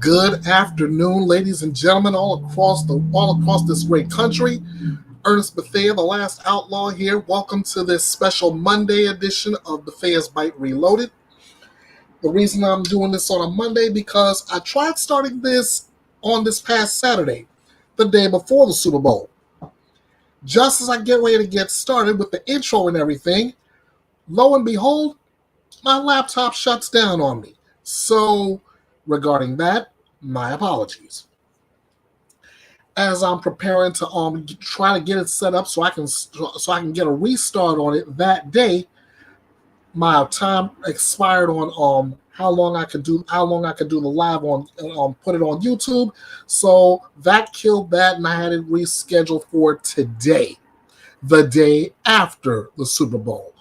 Good afternoon, ladies and gentlemen, all across this great country. Ernest Bethea, the Last Outlaw here. Welcome to this special Monday edition of Bethea'S Byte Reloaded. The reason I'm doing this on a Monday because I tried starting this on this past Saturday, the day before the Super Bowl. Just as I get ready to get started with the intro and everything, lo and behold, my laptop shuts down on me. So, regarding that, my apologies. As I'm preparing to try to get it set up so I can get a restart on it that day, my time expired on how long I could do the live on put it on YouTube. So that killed that, and I had it rescheduled for today, the day after the Super Bowl.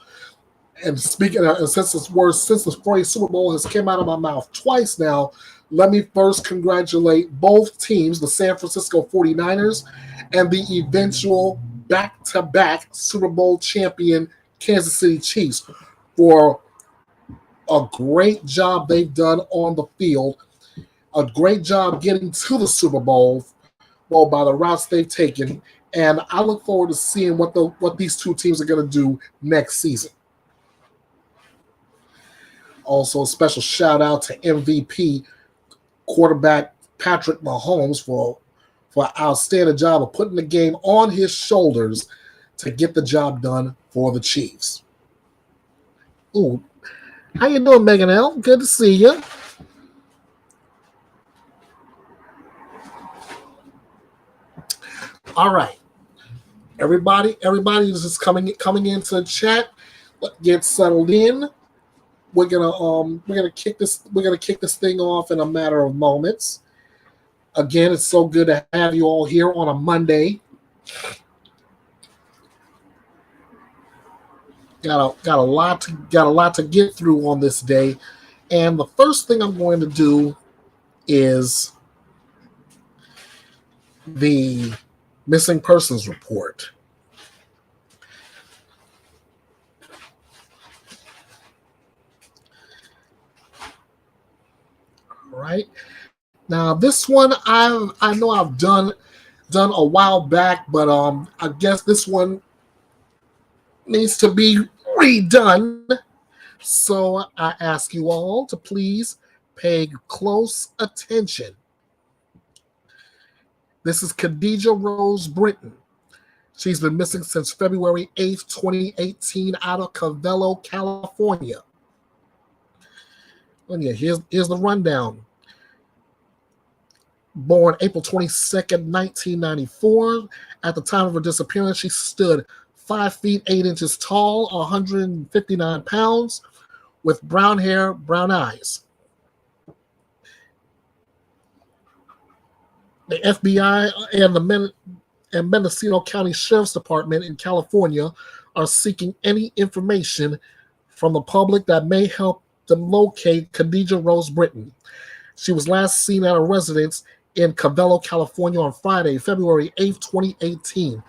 And speaking of, since the phrase Super Bowl has come out of my mouth twice now, let me first congratulate both teams, the San Francisco 49ers and the eventual back-to-back Super Bowl champion Kansas City Chiefs, for a great job they've done on the field, a great job getting to the Super Bowl by the routes they've taken, and I look forward to seeing what these two teams are going to do next season. Also, a special shout out to MVP quarterback Patrick Mahomes for an outstanding job of putting the game on his shoulders to get the job done for the Chiefs. Ooh, how you doing, Megan L? Good to see you. All right, everybody is just coming into the chat. Let's get settled in. We're gonna kick this thing off in a matter of moments. Again, it's so good to have you all here on a Monday. Got a lot to get through on this day, and the first thing I'm going to do is the missing persons report. Right now, this one I know I've done a while back, but I guess this one needs to be redone. So I ask you all to please pay close attention. This is Khadijah Rose Britton. She's been missing since February 8th, 2018, out of Cavello, California. And yeah, here's the rundown. Born April 22nd, 1994. At the time of her disappearance, she stood 5 feet 8 inches tall, 159 pounds, with brown hair, brown eyes. The FBI and Mendocino County Sheriff's Department in California are seeking any information from the public that may help them locate Khadijah Rose Britton. She was last seen at a residence in Cavello, California on Friday, February 8th, 2018,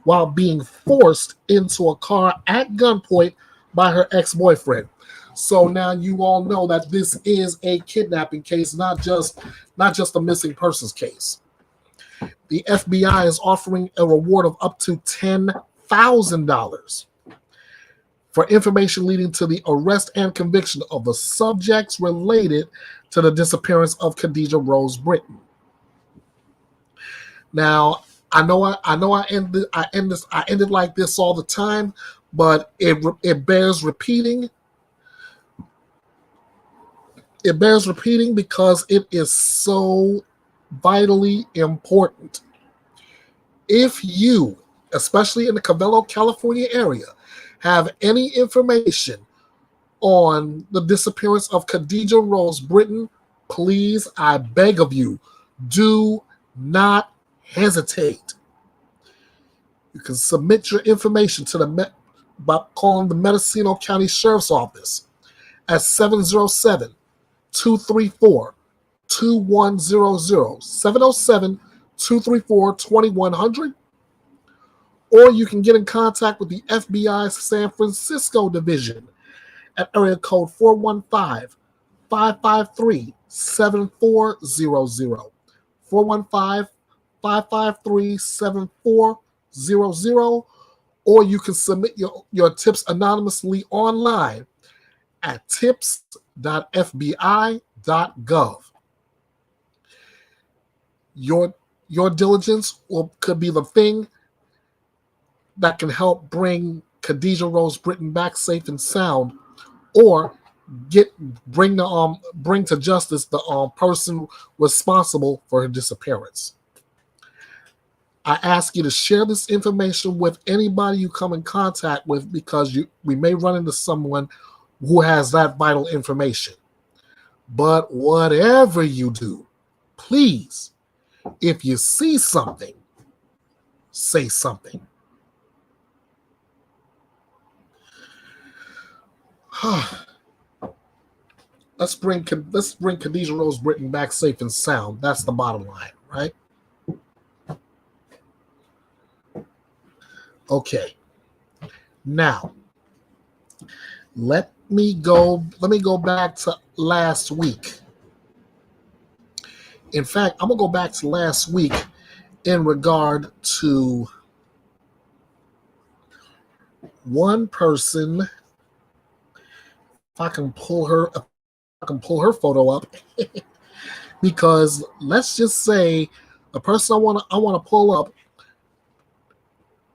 while being forced into a car at gunpoint by her ex-boyfriend. So now you all know that this is a kidnapping case, not just a missing persons case. The FBI is offering a reward of up to $10,000 for information leading to the arrest and conviction of the subjects related to the disappearance of Khadijah Rose Britton. Now, I know I ended like this all the time, but it bears repeating. It bears repeating because it is so vitally important. If you, especially in the Cavello, California area, have any information on the disappearance of Khadijah Rose Britton, please, I beg of you, do not hesitate. You can submit your information to by calling the Mendocino County Sheriff's Office at 707-234-2100, 707-234-2100, or you can get in contact with the FBI's San Francisco Division at area code 415-553-7400. 415-553-7400. Or you can submit your tips anonymously online at tips.fbi.gov. Your diligence could be the thing that can help bring Khadijah Rose Britton back safe and sound, or bring to justice the person responsible for her disappearance. I ask you to share this information with anybody you come in contact with, because we may run into someone who has that vital information. But whatever you do, please, if you see something, say something. Let's bring Khadijah Rose Britton back safe and sound. That's the bottom line, right? Okay. Now, let me go back to last week. In fact, I'm gonna go back to last week in regard to one person. If I can pull her photo up, because let's just say the person I want to pull up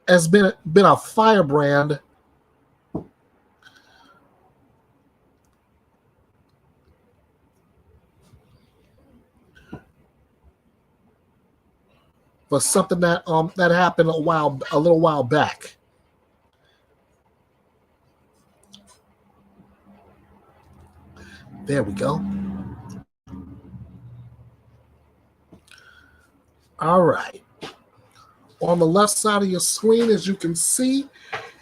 has been a firebrand for something that happened a little while back. There we go. All right. On the left side of your screen, as you can see,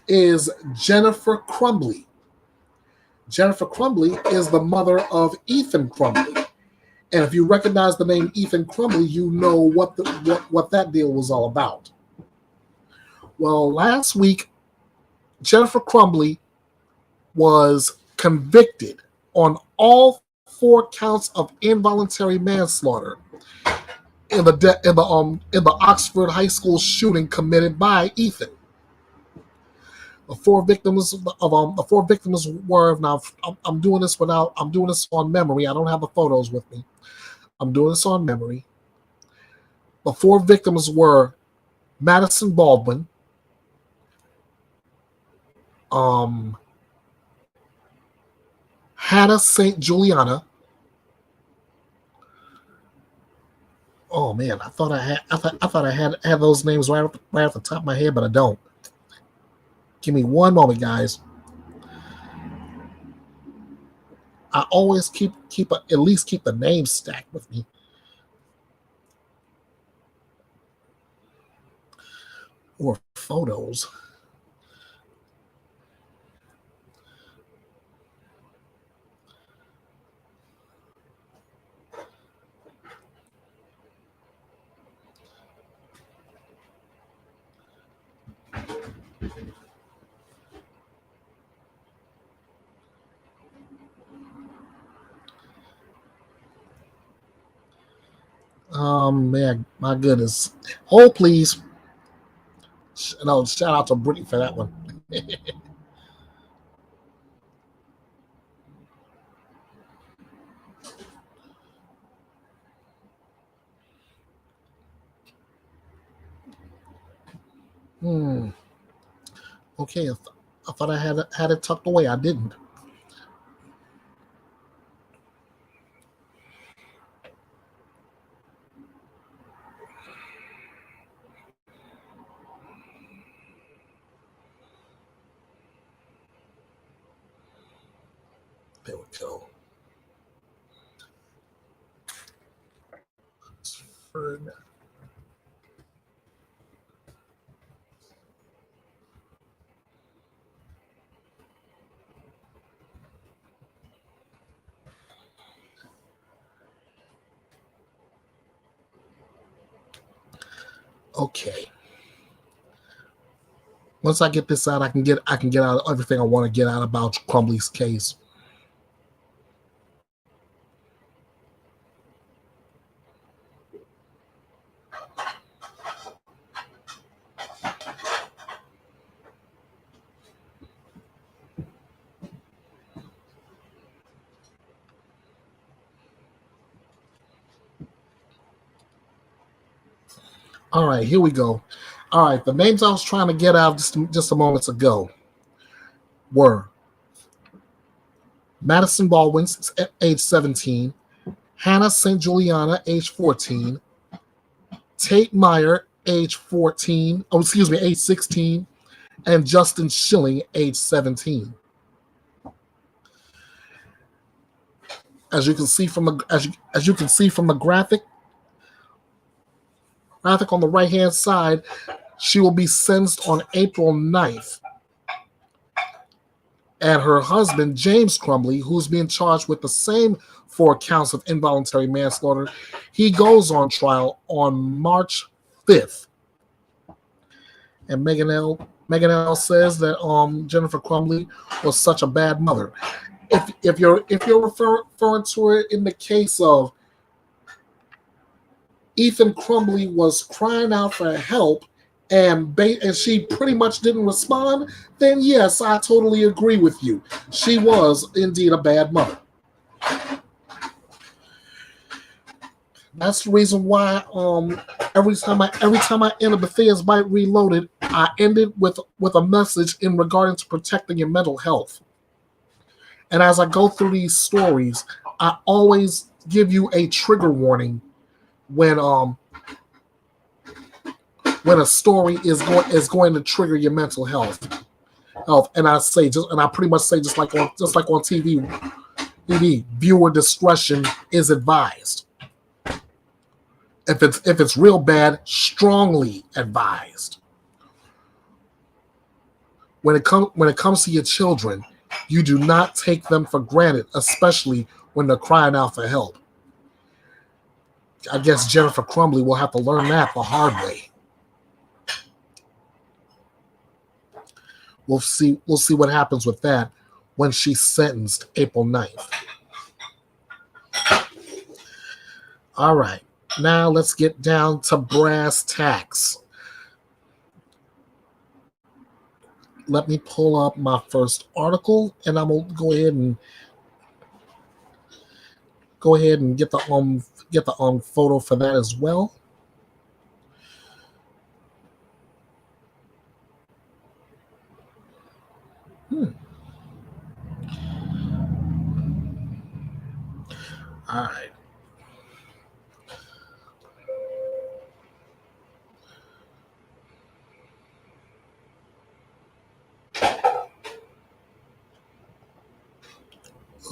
is Jennifer Crumbley. Jennifer Crumbley is the mother of Ethan Crumbley. And if you recognize the name Ethan Crumbley, you know what that deal was all about. Well, last week, Jennifer Crumbley was convicted on all 4 counts of involuntary manslaughter in the Oxford High School shooting committed by Ethan. The 4 victims were, now I'm doing this on memory. I don't have the photos with me. I'm doing this on memory. The 4 victims were Madison Baldwin, Hannah St. Juliana. Oh man, I thought I had those names right off the top of my head, but I don't. Give me one moment, guys. I always at least keep the names stacked with me. Or photos. Man, my goodness. Hold, please. No, shout out to Brittany for that one. Okay, I thought I had it tucked away. I didn't. There we go. Okay. Once I get this out, I can get out everything I want to get out about Crumbley's case. All right, here we go. All right, the names I was trying to get out just a moment ago were Madison Baldwin, age 17, Hannah St. Juliana, age 14, Tate Meyer, age 14, age 16, and Justin Schilling, age 17. As you can see from the graphic on the right hand side, she will be sentenced on April 9th. And her husband, James Crumbley, who's being charged with the same 4 counts of involuntary manslaughter, he goes on trial on March 5th. And Megan L says that Jennifer Crumbley was such a bad mother. If you're referring to it in the case of Ethan Crumbley was crying out for help and she pretty much didn't respond, then yes, I totally agree with you. She was indeed a bad mother. That's the reason why every time I enter Bethea'S Byte Reloaded, I end it with a message in regarding to protecting your mental health. And as I go through these stories, I always give you a trigger warning when a story is going to trigger your mental health. And I pretty much say just like on TV, viewer discretion is advised. If it's real bad, strongly advised. When it comes to your children, you do not take them for granted, especially when they're crying out for help. I guess Jennifer Crumbley will have to learn that the hard way. We'll see what happens with that when she's sentenced April 9th. All right. Now let's get down to brass tacks. Let me pull up my first article, and I'm gonna go ahead and get the photo for that as well. All right.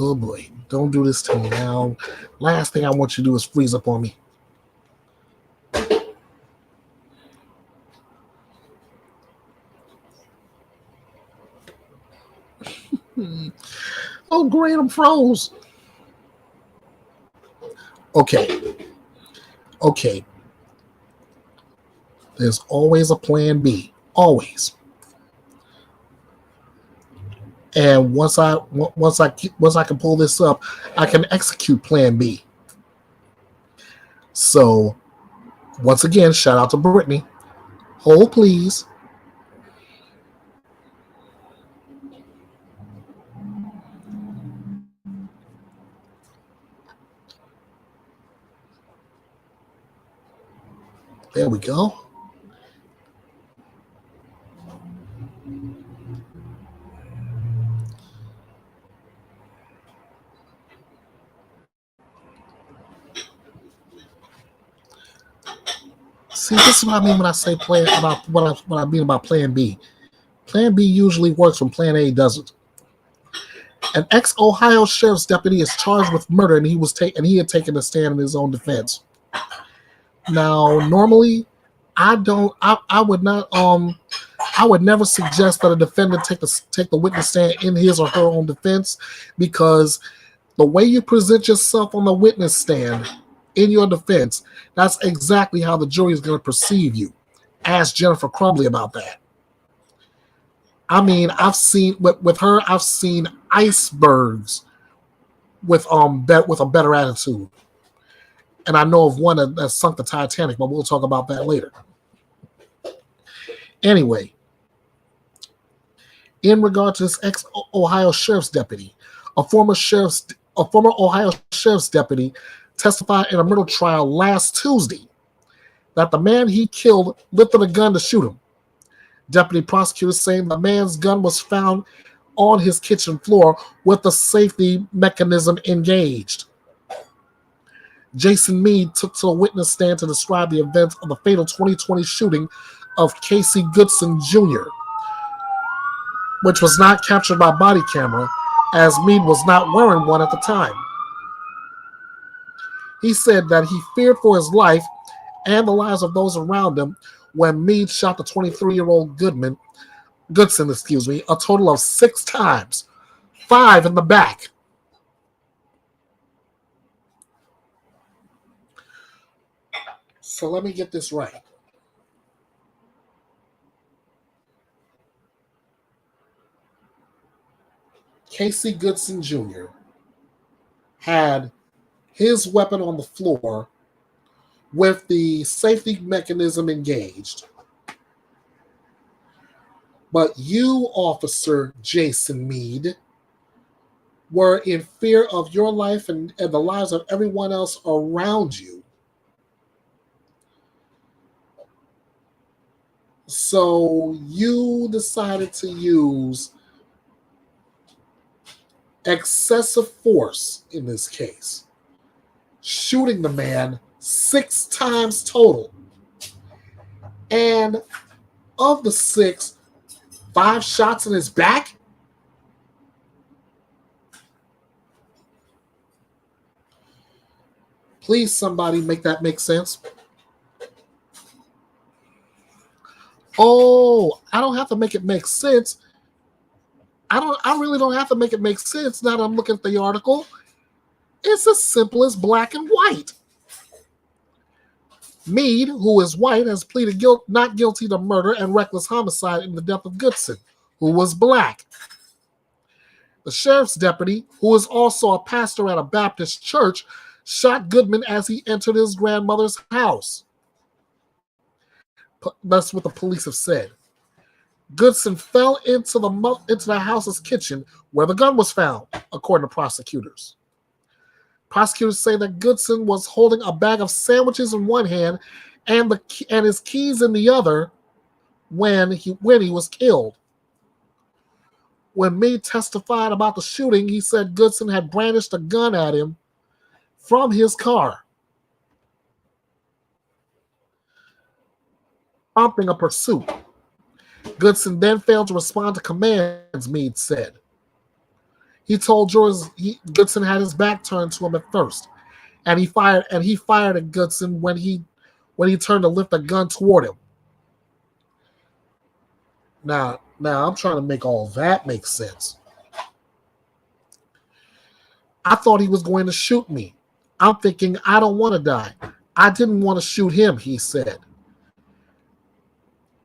Oh boy, don't do this to me now. Last thing I want you to do is freeze up on me. Oh great, I'm froze. Okay. There's always a plan B. Always. And once I can pull this up, I can execute plan B. So once again, shout out to Brittany. Hold please. There we go. See, this is what I mean when I say plan about what I mean about plan B. Plan B usually works when plan A doesn't. An ex-Ohio sheriff's deputy is charged with murder, and he had taken a stand in his own defense. Now, normally, I would never suggest that a defendant take the witness stand in his or her own defense, because the way you present yourself on the witness stand in your defense, that's exactly how the jury is going to perceive you. Ask Jennifer Crumbley about that. I mean, I've seen with her, I've seen icebergs with a better attitude. And I know of one that sunk the Titanic, but we'll talk about that later. Anyway, in regard to this ex-Ohio sheriff's deputy, a former Ohio sheriff's deputy testified in a murder trial last Tuesday. that the man he killed lifted a gun to shoot him. Deputy prosecutors saying the man's gun was found on his kitchen floor with the safety mechanism engaged. Jason Meade took to the witness stand to describe the events of the fatal 2020 shooting of Casey Goodson Jr., which was not captured by body camera, as Meade was not wearing one at the time. He said that he feared for his life and the lives of those around him when Meade shot the 23-year-old Goodson, a total of 6 times, 5 in the back. So let me get this right. Casey Goodson Jr. had his weapon on the floor with the safety mechanism engaged. But you, Officer Jason Meade, were in fear of your life and the lives of everyone else around you. So you decided to use excessive force in this case, shooting the man 6 times total. And of the 6, 5 shots in his back? Please, somebody make that make sense. Oh, I don't have to make it make sense. I really don't have to make it make sense now that I'm looking at the article. It's as simple as black and white. Meade, who is white, has pleaded not guilty to murder and reckless homicide in the death of Goodson, who was black. The sheriff's deputy, who is also a pastor at a Baptist church, shot Goodman as he entered his grandmother's house. That's what the police have said. Goodson fell into the house's kitchen where the gun was found, according to prosecutors. Prosecutors say that Goodson was holding a bag of sandwiches in one hand and his keys in the other when he was killed. When Meade testified about the shooting, he said Goodson had brandished a gun at him from his car, prompting a pursuit. Goodson then failed to respond to commands, Meade said. He told jurors Goodson had his back turned to him at first, and he fired at Goodson when he turned to lift a gun toward him. Now I'm trying to make all that make sense. I thought he was going to shoot me. I'm thinking I don't want to die. I didn't want to shoot him, he said.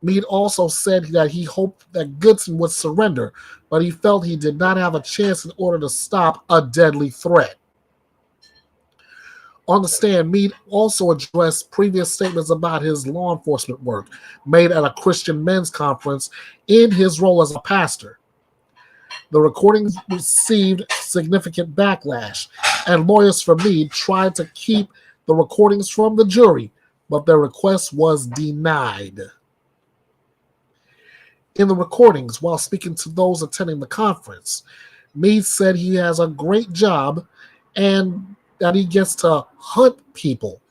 Meade also said that he hoped that Goodson would surrender, but he felt he did not have a chance in order to stop a deadly threat. On the stand, Meade also addressed previous statements about his law enforcement work made at a Christian men's conference in his role as a pastor. The recordings received significant backlash, and lawyers for Meade tried to keep the recordings from the jury, but their request was denied. In the recordings, while speaking to those attending the conference, Meade said he has a great job and that he gets to hunt people.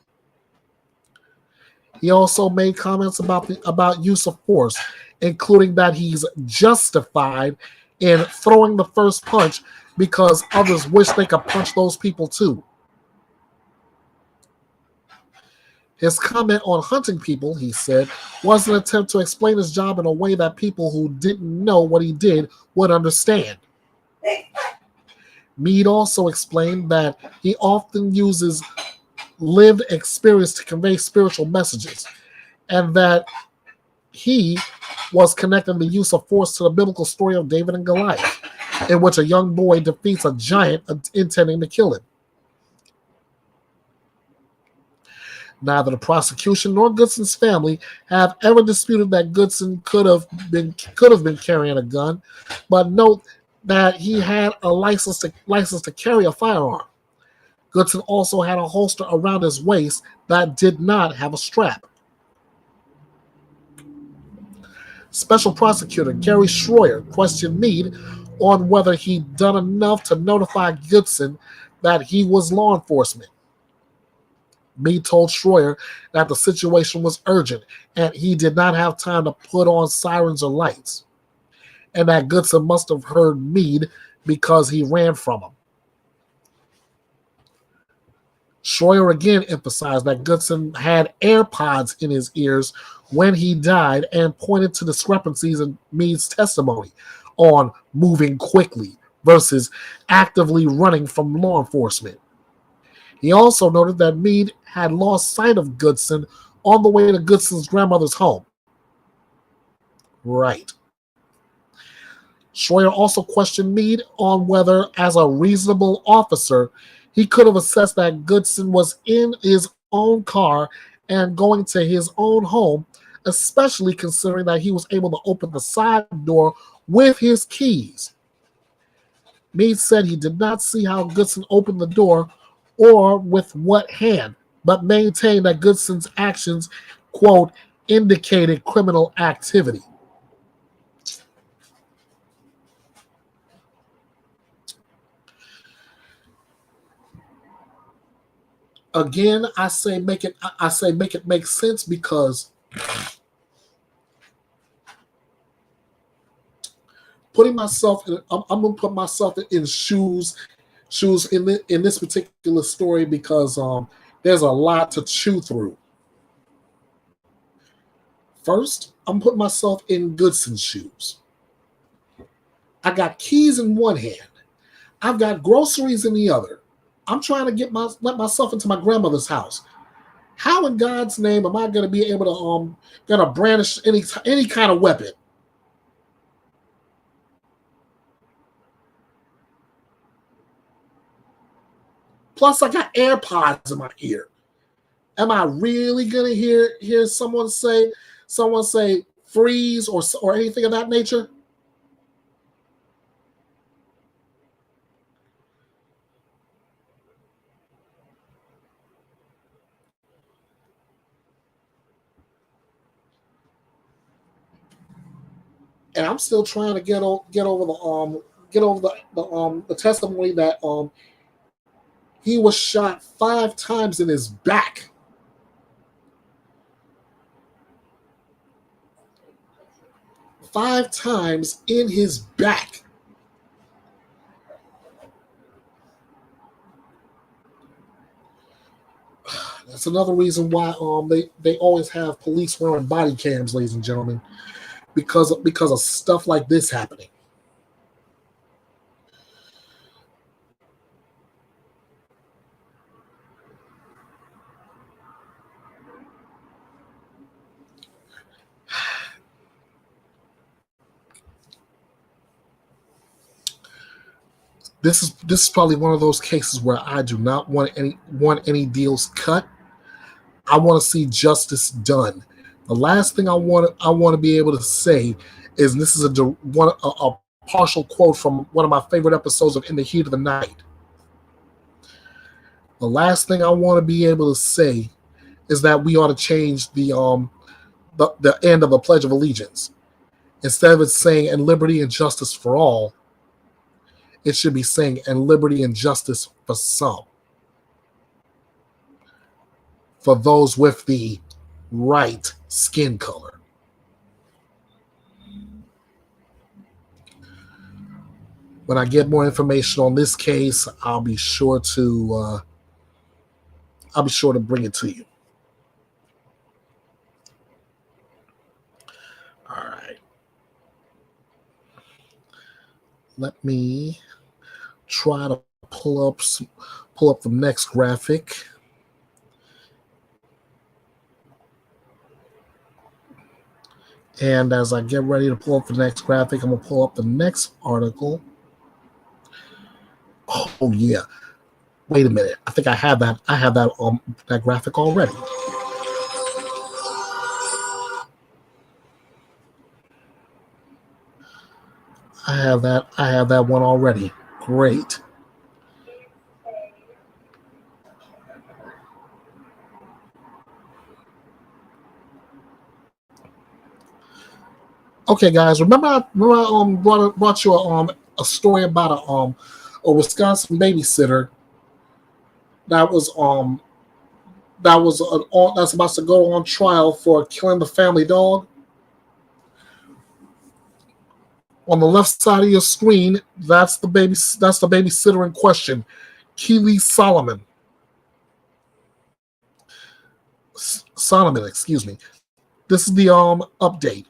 He also made comments about use of force, including that he's justified in throwing the first punch because others wish they could punch those people too. His comment on hunting people, he said, was an attempt to explain his job in a way that people who didn't know what he did would understand. Meade also explained that he often uses lived experience to convey spiritual messages, and that he was connecting the use of force to the biblical story of David and Goliath, in which a young boy defeats a giant intending to kill him. Neither the prosecution nor Goodson's family have ever disputed that Goodson could have been carrying a gun, but note that he had a license to carry a firearm. Goodson also had a holster around his waist that did not have a strap. Special Prosecutor Gary Schroyer questioned Meade on whether he'd done enough to notify Goodson that he was law enforcement. Meade told Schroyer that the situation was urgent and he did not have time to put on sirens or lights, and that Goodson must have heard Meade because he ran from him. Schroyer again emphasized that Goodson had AirPods in his ears when he died and pointed to discrepancies in Meade's testimony on moving quickly versus actively running from law enforcement. He also noted that Meade had lost sight of Goodson on the way to Goodson's grandmother's home. Right. Schroyer also questioned Meade on whether, as a reasonable officer, he could have assessed that Goodson was in his own car and going to his own home, especially considering that he was able to open the side door with his keys. Meade said he did not see how Goodson opened the door or with what hand, but maintained that Goodson's actions, quote, indicated criminal activity. Again, I say make it make sense because putting myself in, I'm gonna put myself in shoes in this particular story because there's a lot to chew through. First, I'm putting myself in Goodson's shoes. I got keys in one hand. I've got groceries in the other. I'm trying to let myself into my grandmother's house. How in God's name am I going to be able to gonna brandish any kind of weapon? Plus, I got AirPods in my ear. Am I really gonna hear someone say freeze or anything of that nature? And I'm still trying to get over the testimony that he was shot 5 times in his back. 5 times in his back. That's another reason why they always have police wearing body cams, ladies and gentlemen, because of stuff like this happening. This is probably one of those cases where I do not want any deals cut. I want to see justice done. The last thing I want to be able to say is, and this is a partial quote from one of my favorite episodes of In the Heat of the Night. The last thing I want to be able to say is that we ought to change the end of the Pledge of Allegiance. Instead of it saying "and liberty and justice for all," it should be saying "and liberty and justice for some." For those with the right skin color. When I get more information on this case, I'll be sure to bring it to you. All right. Let me try to pull up the next graphic. And as I get ready to pull up the next graphic, I'm gonna pull up the next article. Oh yeah. Wait a minute. I think I have that. I have that graphic already. I have that one already. Great. Okay, guys, remember I brought you a story about a Wisconsin babysitter that was that's about to go on trial for killing the family dog. On the left side of your screen, that's the babysitter in question, Keely Solomon, excuse me. This is the update.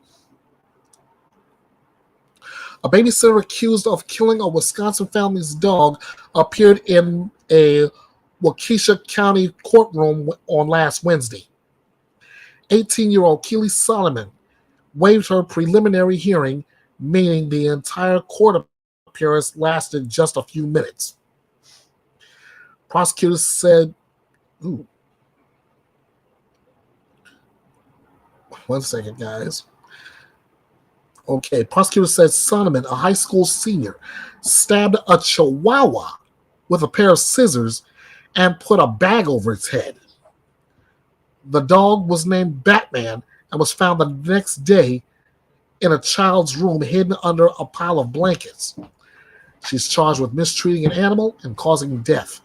A babysitter accused of killing a Wisconsin family's dog appeared in a Waukesha County courtroom on last Wednesday. 18-year-old Keely Solomon waived her preliminary hearing, meaning the entire court appearance lasted just a few minutes. Prosecutors said, ooh, one second, guys. Okay, prosecutors said Solomon, a high school senior, stabbed a chihuahua with a pair of scissors and put a bag over its head. The dog was named Batman and was found the next day in a child's room hidden under a pile of blankets. She's charged with mistreating an animal and causing death.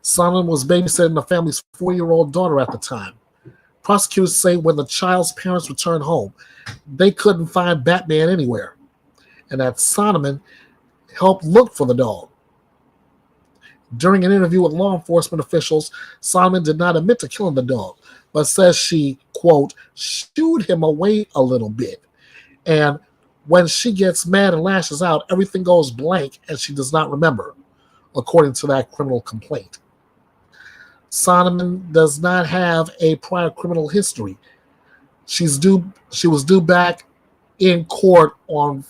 Solomon was babysitting the family's 4-year-old daughter at the time. Prosecutors say when the child's parents returned home, they couldn't find Batman anywhere, and that Solomon helped look for the dog. During an interview with law enforcement officials, Solomon did not admit to killing the dog, but says she, quote, shooed him away a little bit. And when she gets mad and lashes out, everything goes blank and she does not remember, according to that criminal complaint. Solomon does not have a prior criminal history. She was due back in court on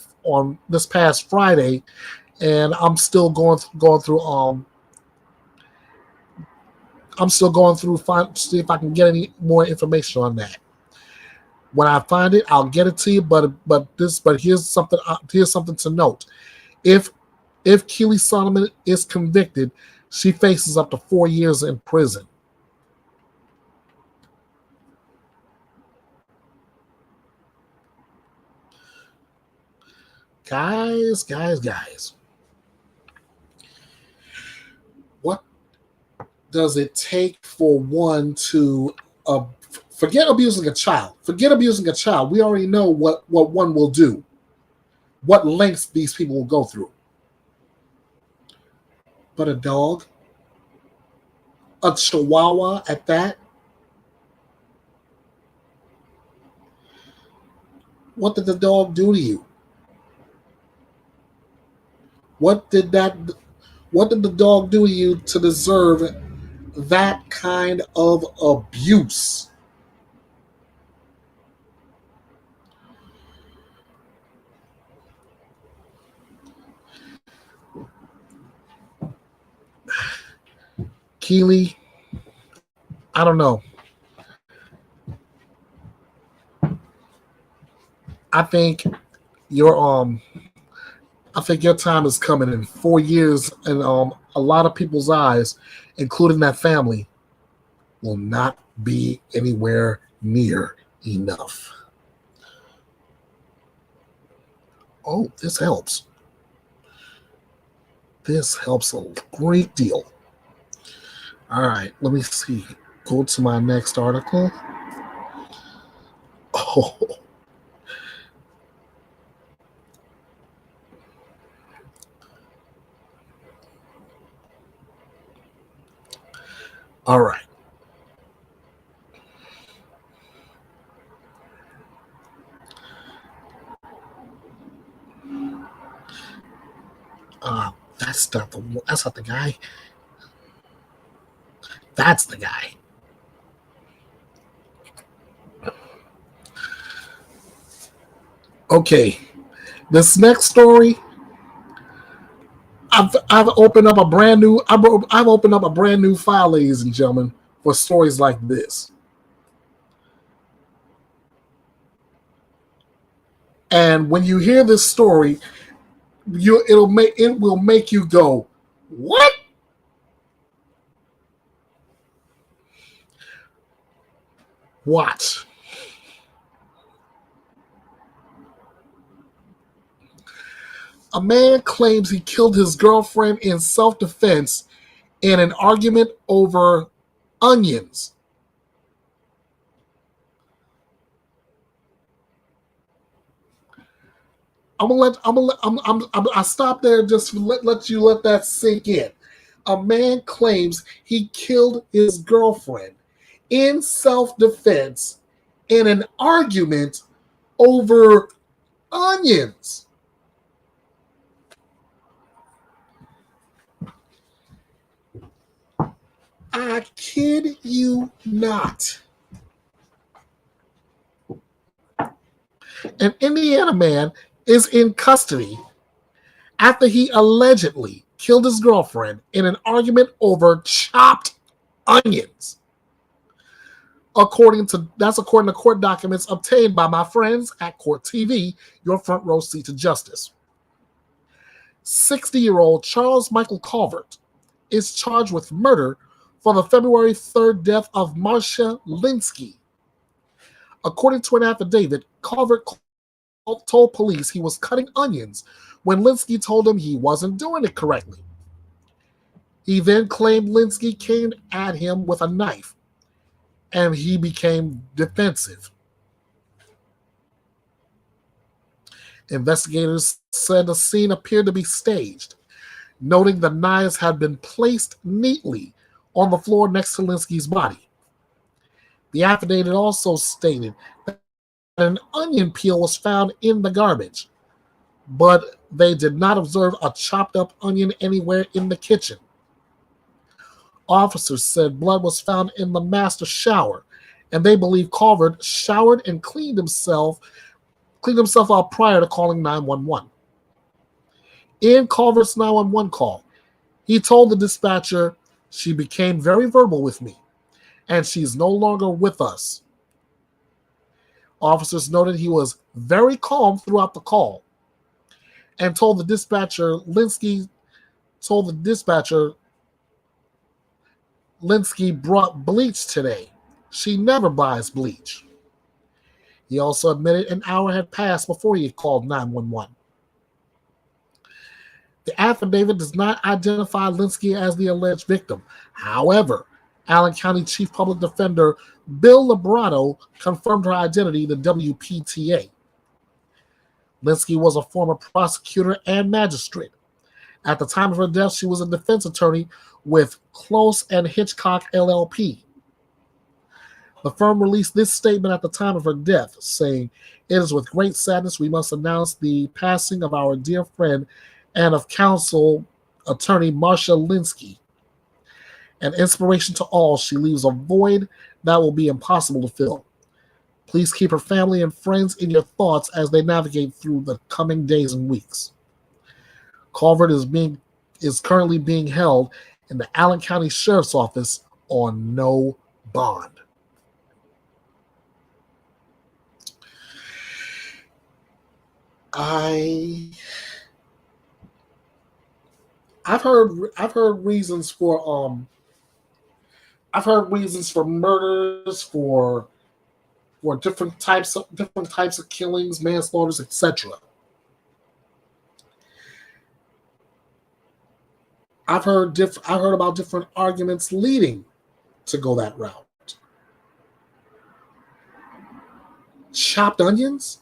this past Friday, and I'm still going through see if I can get any more information on that. When I find it, I'll get it to you. But here's something to note. If Keely Solomon is convicted, she faces up to 4 years in prison. Guys. What does it take for one to forget abusing a child? Forget abusing a child. We already know what one will do, what lengths these people will go through. But a dog, a chihuahua at that, what did the dog do to you? What did the dog do to you to deserve that kind of abuse? Keely, I don't know. I think your time is coming in 4 years, and a lot of people's eyes, including that family, will not be anywhere near enough. Oh, this helps. This helps a great deal. All right, let me see. Go to my next article. Oh. All right. That's not the guy. That's the guy. Okay, this next story, I've opened up a brand new file, ladies and gentlemen, for stories like this. And when you hear this story, it will make you go, what? Watch. A man claims he killed his girlfriend in self-defense in an argument over onions. I stop there just to let that sink in. A man claims he killed his girlfriend in self-defense in an argument over onions. I kid you not. An Indiana man is in custody after he allegedly killed his girlfriend in an argument over chopped onions. According to court documents obtained by my friends at Court TV, your front row seat to justice. 60-year-old Charles Michael Calvert is charged with murder for the February 3rd death of Marcia Linsky. According to an affidavit, Calvert told police he was cutting onions when Linsky told him he wasn't doing it correctly. He then claimed Linsky came at him with a knife, and he became defensive. Investigators said the scene appeared to be staged, noting the knives had been placed neatly on the floor next to Linsky's body. The affidavit also stated that an onion peel was found in the garbage, but they did not observe a chopped up onion anywhere in the kitchen. Officers said blood was found in the master shower, and they believe Calvert showered and cleaned himself up prior to calling 911. In Calvert's 911 call, he told the dispatcher, "She became very verbal with me, and she's no longer with us." Officers noted he was very calm throughout the call and told the dispatcher Linsky brought bleach today. She never buys bleach. He also admitted an hour had passed before he had called 911. The affidavit does not identify Linsky as the alleged victim. However, Allen County Chief Public Defender Bill Labrato confirmed her identity to WPTA. Linsky was a former prosecutor and magistrate. At the time of her death, she was a defense attorney with Close and Hitchcock LLP. The firm released this statement at the time of her death, saying, "It is with great sadness we must announce the passing of our dear friend and of counsel attorney Marcia Linsky. An inspiration to all, she leaves a void that will be impossible to fill. Please keep her family and friends in your thoughts as they navigate through the coming days and weeks." Calvert is currently being held in the Allen County Sheriff's Office on no bond. I've heard reasons for murders, for different types of killings, manslaughters, etc. I've heard about different arguments leading to go that route. Chopped onions?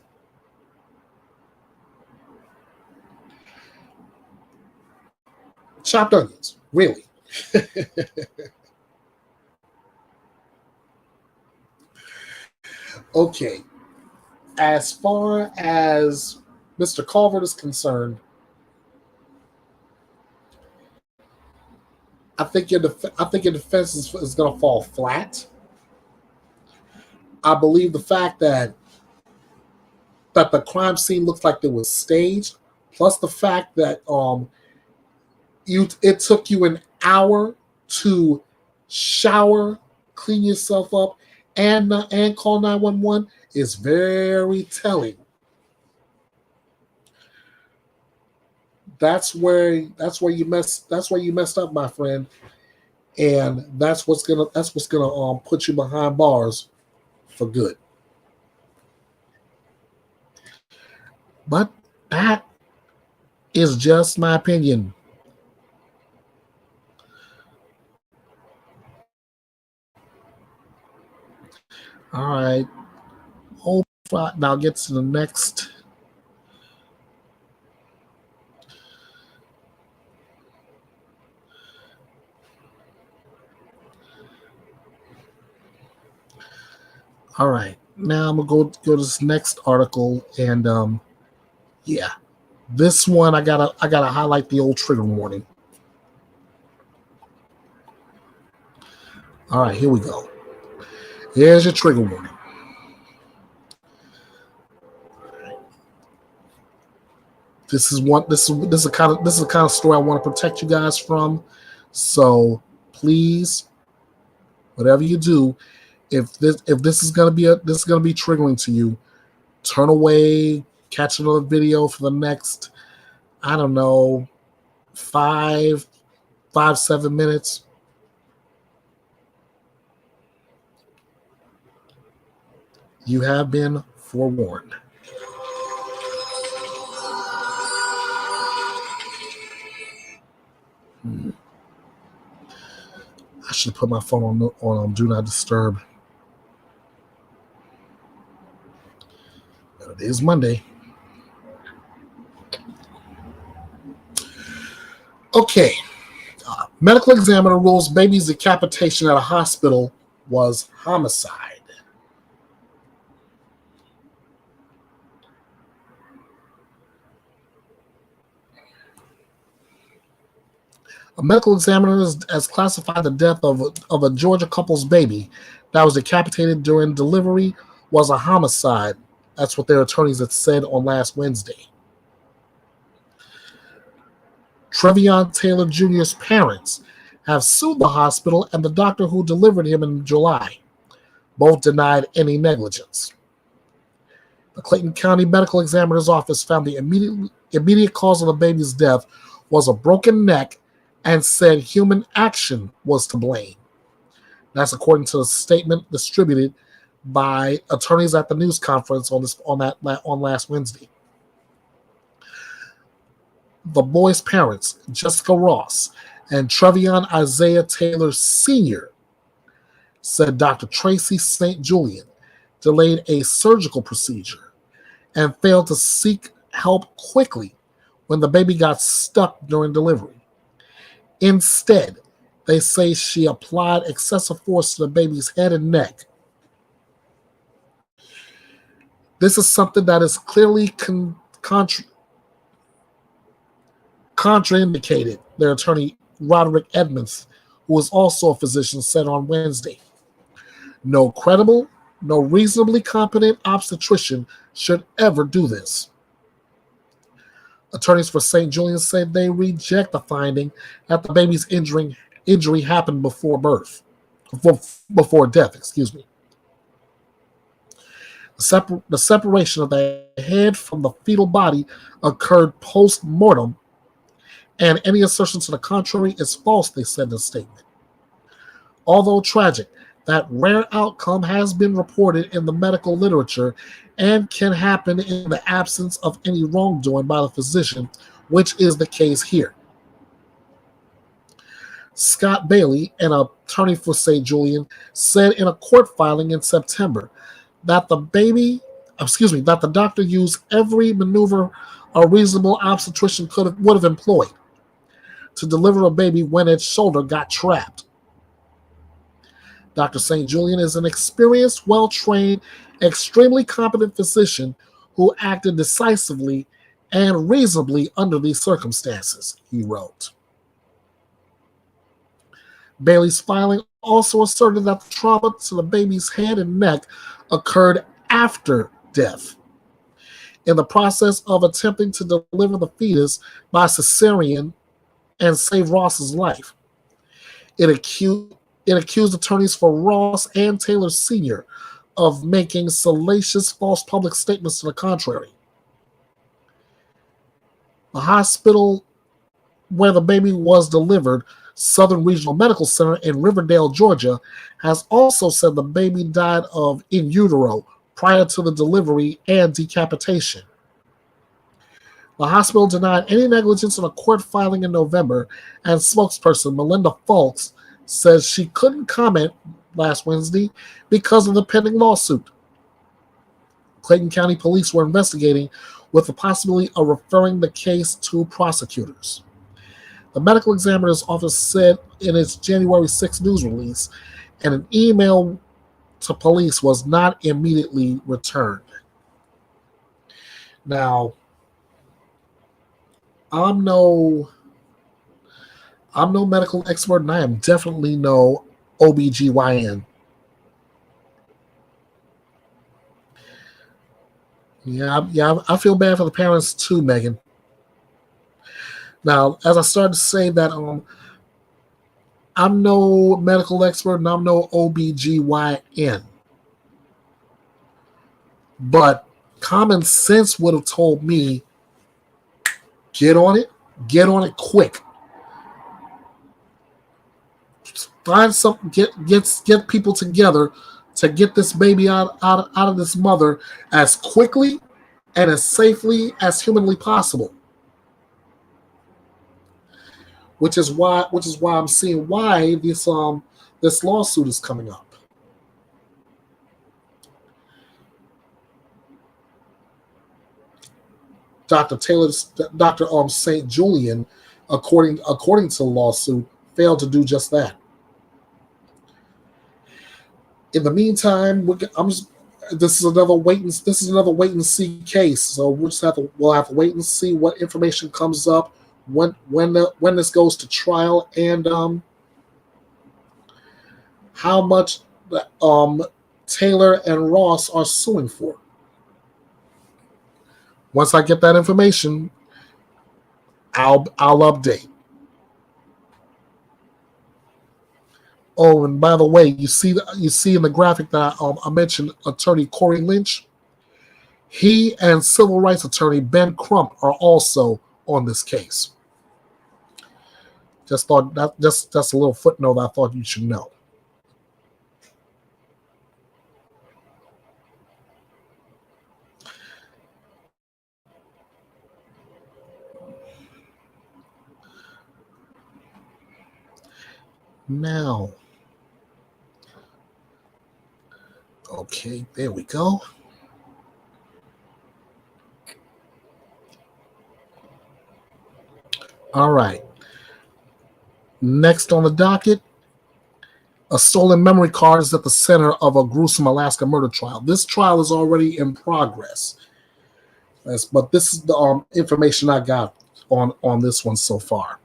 Chopped onions, really? Okay. As far as Mr. Calvert is concerned, I think your defense is going to fall flat. I believe the fact that the crime scene looks like it was staged, plus the fact that it took you an hour to shower, clean yourself up, and call 911 is very telling. That's where you messed up, my friend, and that's what's gonna put you behind bars for good. But that is just my opinion. All right. Now get to the next. All right. Now I'm gonna go to this next article, and yeah, this one I gotta highlight the old trigger warning. All right, here we go. Here's your trigger warning. This is the kind of story I want to protect you guys from. So please, whatever you do, if this is gonna be triggering to you, turn away, catch another video for the next, I don't know, 7 minutes. You have been forewarned. I should put my phone on Do Not Disturb. But it is Monday. Okay. Medical examiner rules baby's decapitation at a hospital was homicide. A medical examiner has classified the death of a Georgia couple's baby that was decapitated during delivery was a homicide. That's what their attorneys had said on last Wednesday. Trevion Taylor Jr.'s parents have sued the hospital and the doctor who delivered him in July. Both denied any negligence. The Clayton County Medical Examiner's Office found the immediate cause of the baby's death was a broken neck and said human action was to blame. That's according to a statement distributed by attorneys at the news conference on last Wednesday. The boy's parents, Jessica Ross and Trevion Isaiah Taylor Sr., said Dr. Tracy St. Julian delayed a surgical procedure and failed to seek help quickly when the baby got stuck during delivery. Instead, they say she applied excessive force to the baby's head and neck. This is something that is clearly contraindicated, their attorney Roderick Edmonds, who is also a physician, said on Wednesday. No credible, no reasonably competent obstetrician should ever do this. Attorneys for St. Julian said they reject the finding that the baby's injury happened before death. Excuse me. The separation of the head from the fetal body occurred post-mortem, and any assertion to the contrary is false, they said in a statement. Although tragic, that rare outcome has been reported in the medical literature and can happen in the absence of any wrongdoing by the physician, which is the case here. Scott Bailey, an attorney for St. Julian, said in a court filing in September that the doctor used every maneuver a reasonable obstetrician would have employed to deliver a baby when its shoulder got trapped. Dr. St. Julian is an experienced, well-trained, extremely competent physician who acted decisively and reasonably under these circumstances, he wrote. Bailey's filing also asserted that the trauma to the baby's head and neck occurred after death, in the process of attempting to deliver the fetus by cesarean and save Ross's life. It accused attorneys for Ross and Taylor Sr. of making salacious false public statements to the contrary. The hospital where the baby was delivered, Southern Regional Medical Center in Riverdale, Georgia, has also said the baby died in utero prior to the delivery and decapitation. The hospital denied any negligence in a court filing in November, and spokesperson Melinda Fultz says she couldn't comment last Wednesday because of the pending lawsuit. Clayton County Police were investigating with the possibility of referring the case to prosecutors. The medical examiner's office said in its January 6 news release, and an email to police was not immediately returned. Now, I'm no medical expert, and I am definitely no OBGYN. Yeah, I feel bad for the parents too, Megan. Now, as I started to say that I'm no medical expert and I'm no OBGYN. But common sense would have told me, get on it quick. Find something, get people together to get this baby out of this mother as quickly and as safely as humanly possible. Which is why I'm seeing why this lawsuit is coming up. Dr. St. Julian, according to the lawsuit, failed to do just that. In the meantime, this is another wait and see case. So we'll have to wait and see what information comes up when this goes to trial, and how much Taylor and Ross are suing for. Once I get that information, I'll update. Oh, and by the way, you see in the graphic that I mentioned attorney Corey Lynch. He and civil rights attorney Ben Crump are also on this case. Just thought that's a little footnote I thought you should know. Now, okay, there we go. All right. Next on the docket, a stolen memory card is at the center of a gruesome Alaska murder trial. This trial is already in progress. But this is the information I got on this one so far.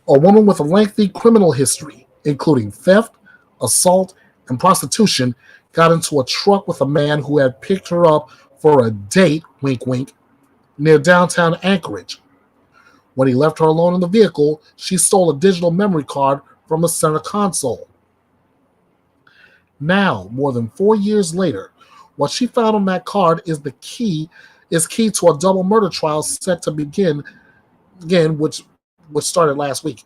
A woman with a lengthy criminal history, including theft, assault, and prostitution, got into a truck with a man who had picked her up for a date, wink wink, near downtown Anchorage. When he left her alone in the vehicle, she stole a digital memory card from the center console. Now, more than 4 years later, what she found on that card is key to a double murder trial set to begin again, which started last week.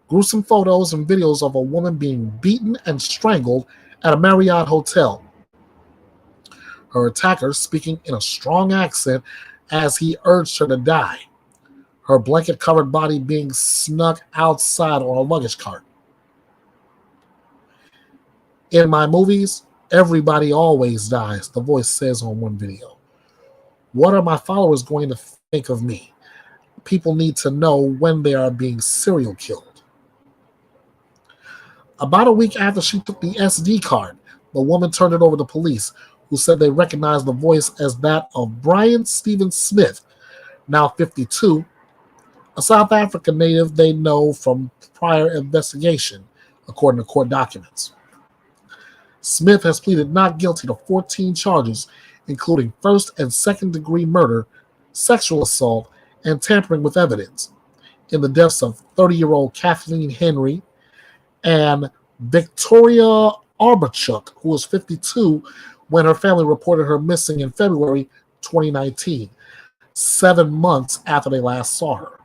Gruesome photos and videos of a woman being beaten and strangled at a Marriott hotel. Her attacker speaking in a strong accent as he urged her to die. Her blanket-covered body being snuck outside on a luggage cart. In my movies, everybody always dies, the voice says on one video. What are my followers going to think of me? People need to know when they are being serial killed. About a week after she took the SD card, the woman turned it over to police, who said they recognized the voice as that of Brian Stephen Smith, now 52, a South African native they know from prior investigation, according to court documents. Smith has pleaded not guilty to 14 charges, including first and second degree murder, sexual assault, and tampering with evidence in the deaths of 30-year-old Kathleen Henry and Victoria Arbuchuk, who was 52 when her family reported her missing in February 2019, 7 months after they last saw her.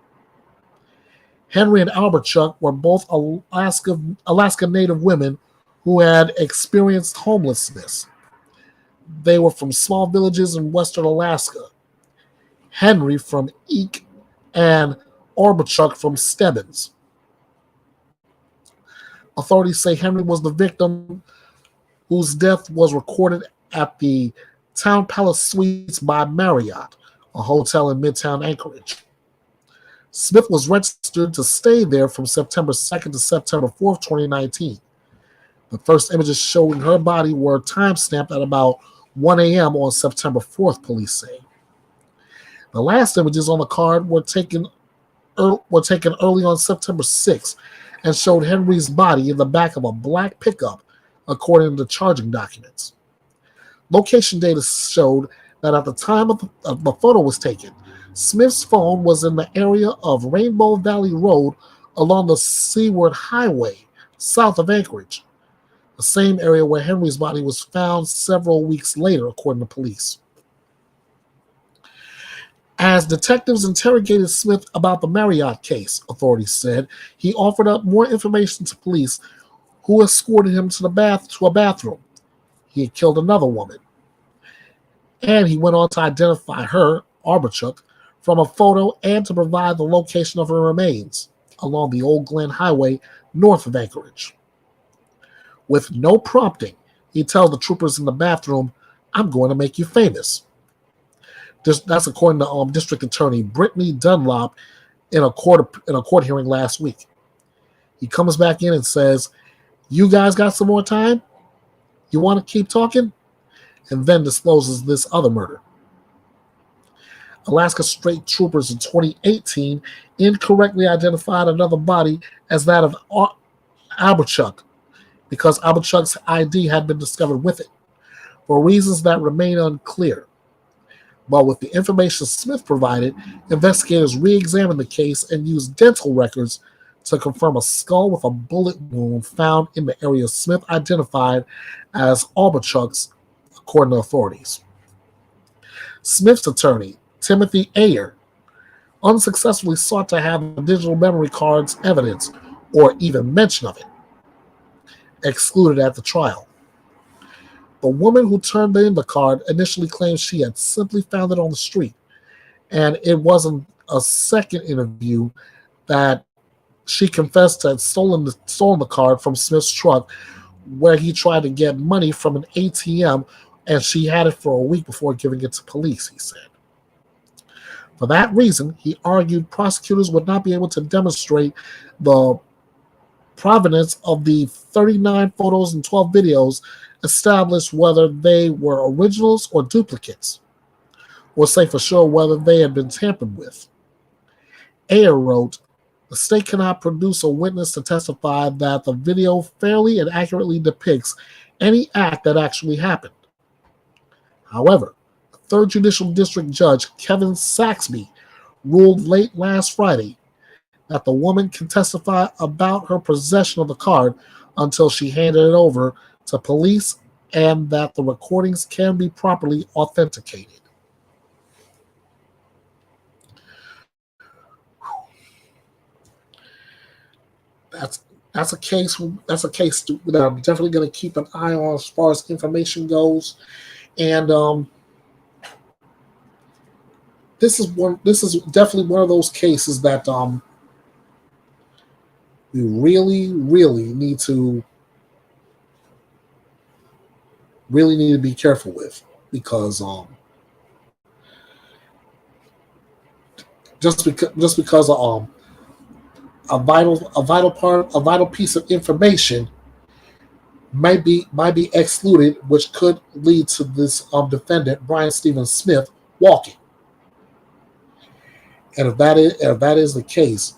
Henry and Arbuchuk were both Alaska Native women who had experienced homelessness. They were from small villages in western Alaska. Henry from Eek, and Orbachuk from Stebbins. Authorities say Henry was the victim whose death was recorded at the Town Palace Suites by Marriott, a hotel in Midtown Anchorage. Smith was registered to stay there from September 2nd to September 4th, 2019. The first images showing her body were time-stamped at about 1 a.m. on September 4th, police say. The last images on the card were taken early on September 6th and showed Henry's body in the back of a black pickup, according to charging documents. Location data showed that at the time of the photo was taken, Smith's phone was in the area of Rainbow Valley Road along the Seaward Highway, south of Anchorage, the same area where Henry's body was found several weeks later, according to police. As detectives interrogated Smith about the Marriott case, authorities said, he offered up more information to police, who escorted him to a bathroom. He had killed another woman. And he went on to identify her, Orbachuk, from a photo and to provide the location of her remains along the Old Glen Highway north of Anchorage. With no prompting, he tells the troopers in the bathroom, "I'm going to make you famous." That's according to District Attorney Brittany Dunlop in a court hearing last week. He comes back in and says, "You guys got some more time? You want to keep talking?" And then discloses this other murder. Alaska State Troopers in 2018 incorrectly identified another body as that of Orbachuk because Orbachuk's ID had been discovered with it, for reasons that remain unclear. But with the information Smith provided, investigators re-examined the case and used dental records to confirm a skull with a bullet wound found in the area Smith identified as Orbachuk's, according to authorities. Smith's attorney, Timothy Ayer, unsuccessfully sought to have the digital memory card's evidence, or even mention of it, excluded at the trial. The woman who turned in the card initially claimed she had simply found it on the street, and it wasn't a second interview that she confessed to had stolen the card from Smith's truck, where he tried to get money from an ATM, and she had it for a week before giving it to police, he said. For that reason, he argued prosecutors would not be able to demonstrate the provenance of the 39 photos and 12 videos, establish whether they were originals or duplicates, or say for sure whether they had been tampered with. Ayer wrote, "The state cannot produce a witness to testify that the video fairly and accurately depicts any act that actually happened." However, the 3rd Judicial District Judge Kevin Saxby ruled late last Friday that the woman can testify about her possession of the card until she handed it over to police, and that the recordings can be properly authenticated. That's a case that I'm definitely going to keep an eye on as far as information goes, and this is definitely one of those cases that we really need to be careful with, because just because a vital piece of information might be excluded, which could lead to this defendant, Brian Stephen Smith, walking. And if that is the case,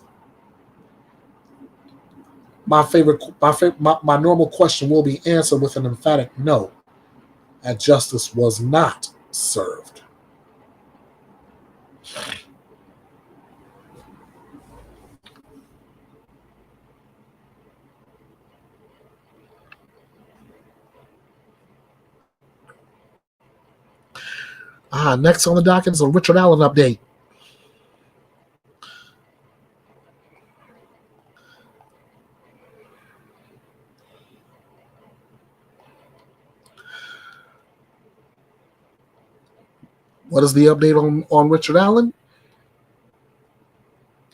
my normal question will be answered with an emphatic no, that justice was not served. Next on the docket is a Richard Allen update. What is the update on Richard Allen?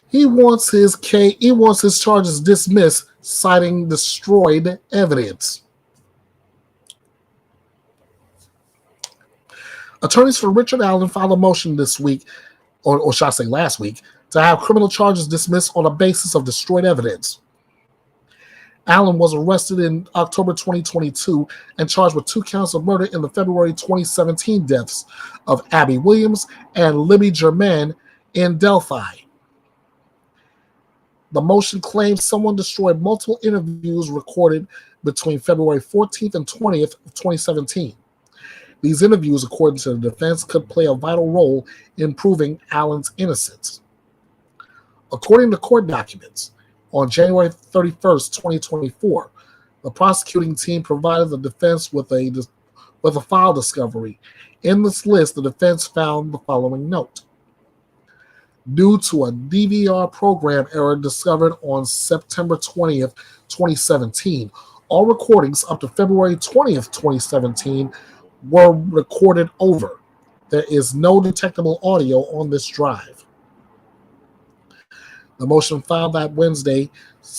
He wants his charges dismissed, citing destroyed evidence. Attorneys for Richard Allen filed a motion this week, or should I say last week, to have criminal charges dismissed on the basis of destroyed evidence. Allen was arrested in October 2022 and charged with 2 counts of murder in the February 2017 deaths of Abby Williams and Libby Germain in Delphi. The motion claims someone destroyed multiple interviews recorded between February 14th and 20th of 2017. These interviews, according to the defense, could play a vital role in proving Allen's innocence. According to court documents, on January 31st, 2024, the prosecuting team provided the defense with a file discovery. In this list, the defense found the following note. Due to a DVR program error discovered on September 20th, 2017, all recordings up to February 20th, 2017 were recorded over. There is no detectable audio on this drive. The motion filed that Wednesday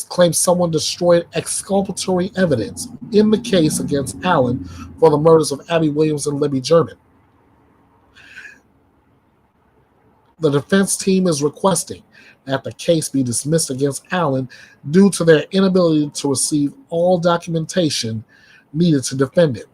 claims someone destroyed exculpatory evidence in the case against Allen for the murders of Abby Williams and Libby Germain. The defense team is requesting that the case be dismissed against Allen due to their inability to receive all documentation needed to defend him.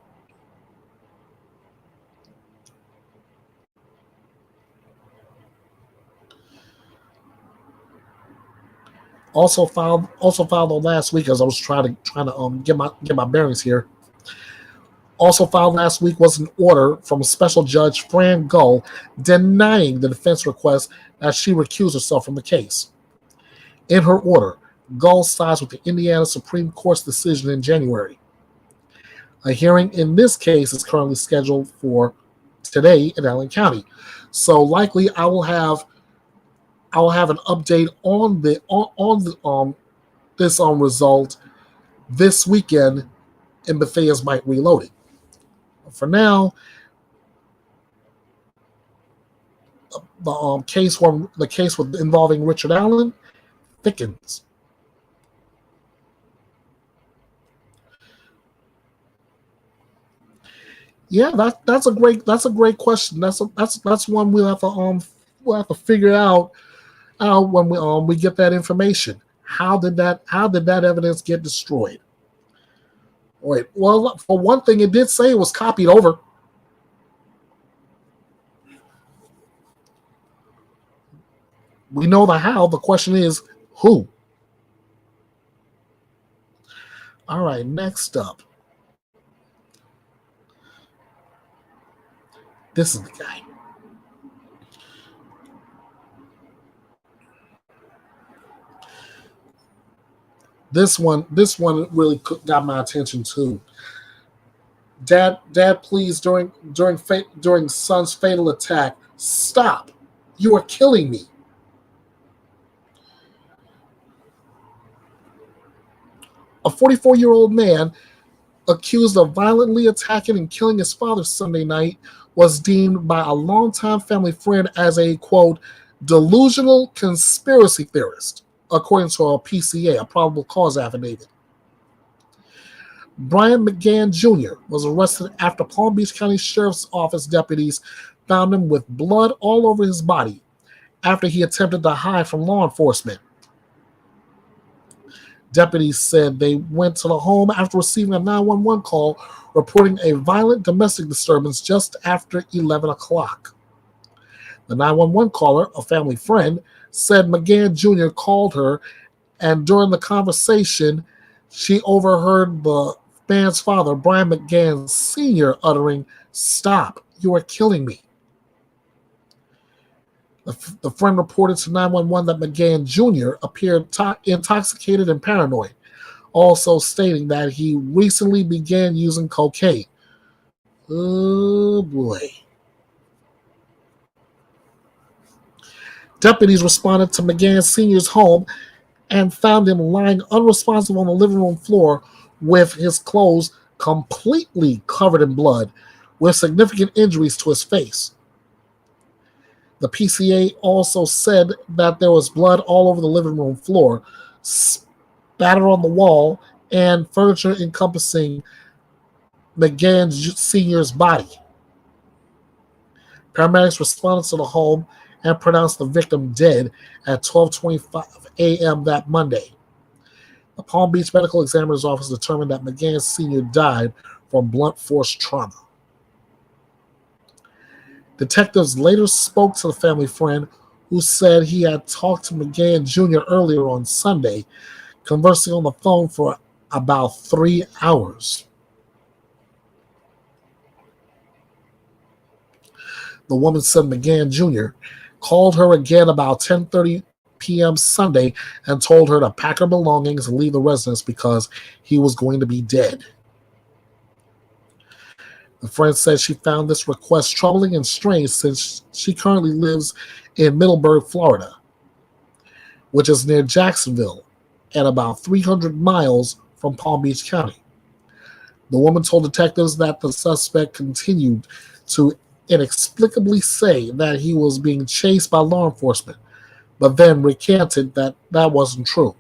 Also filed on last week, as I was trying to get my bearings here. Also filed last week was an order from a special judge, Fran Gull, denying the defense request that she recuse herself from the case. In her order, Gull sides with the Indiana Supreme Court's decision in January. A hearing in this case is currently scheduled for today in Allen County, so likely I will have an update on this result this weekend in Bethea'S Byte Reloading. For now, the case involving Richard Allen thickens. Yeah, that's a great question. That's one we'll have to figure out when we get that information. How did that evidence get destroyed? Wait, well, for one thing, it did say it was copied over. We know the how. The question is who. All right, next up. This is the guy. This one really got my attention too. Dad, please, during son's fatal attack, stop! You are killing me. A 44-year-old man accused of violently attacking and killing his father Sunday night was deemed by a longtime family friend as a, quote, delusional conspiracy theorist, according to a PCA, a probable cause affidavit. Brian McGann Jr. was arrested after Palm Beach County Sheriff's Office deputies found him with blood all over his body after he attempted to hide from law enforcement. Deputies said they went to the home after receiving a 911 call reporting a violent domestic disturbance just after 11 o'clock. The 911 caller, a family friend, said McGann Jr. called her, and during the conversation, she overheard the man's father, Brian McGann Sr., uttering, "Stop, you are killing me." The friend reported to 911 that McGann Jr. appeared intoxicated and paranoid, also stating that he recently began using cocaine. Oh, boy. Deputies responded to McGann Sr.'s home and found him lying unresponsive on the living room floor with his clothes completely covered in blood, with significant injuries to his face. The PCA also said that there was blood all over the living room floor, spattered on the wall, and furniture encompassing McGann Sr.'s body. Paramedics responded to the home and pronounced the victim dead at 12:25 a.m. that Monday. The Palm Beach Medical Examiner's Office determined that McGann Sr. died from blunt force trauma. Detectives later spoke to the family friend who said he had talked to McGann Jr. earlier on Sunday, conversing on the phone for about 3 hours. The woman said McGann Jr. called her again about 10:30 p.m. Sunday and told her to pack her belongings and leave the residence because he was going to be dead. The friend said she found this request troubling and strange since she currently lives in Middleburg, Florida, which is near Jacksonville and about 300 miles from Palm Beach County. The woman told detectives that the suspect continued to inexplicably say that he was being chased by law enforcement, but then recanted that that wasn't true.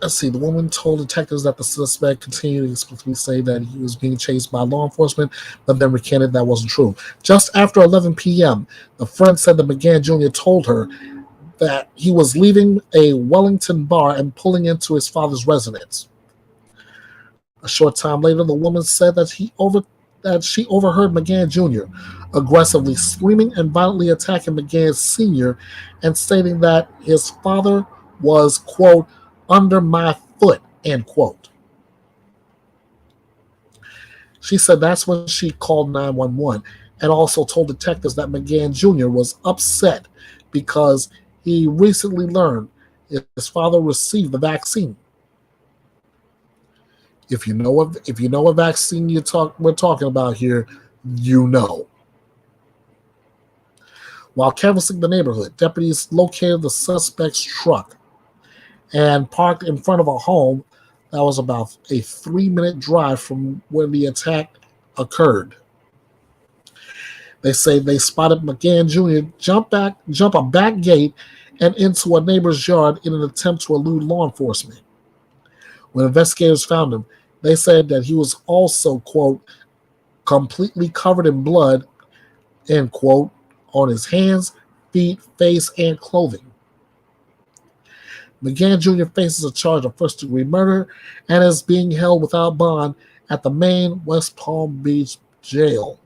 Let's see, the woman told detectives that the suspect continued to explicitly say that he was being chased by law enforcement, but then recanted that wasn't true. Just after 11 p.m., the friend said that McGann Jr. told her that he was leaving a Wellington bar and pulling into his father's residence. A short time later, the woman said that she overheard McGann Jr. aggressively screaming and violently attacking McGann Sr. and stating that his father was, quote, under my foot, end quote. She said that's when she called 911 and also told detectives that McGann Jr. was upset because he recently learned his father received the vaccine. If you know what vaccine we're talking about here, you know. While canvassing the neighborhood, deputies located the suspect's truck and parked in front of a home that was about a 3-minute drive from where the attack occurred. They say they spotted McGann Jr. jump a back gate and into a neighbor's yard in an attempt to elude law enforcement. When investigators found him, they said that he was also, quote, completely covered in blood, end quote, on his hands, feet, face, and clothing. McGann Jr. faces a charge of first-degree murder and is being held without bond at the main West Palm Beach jail.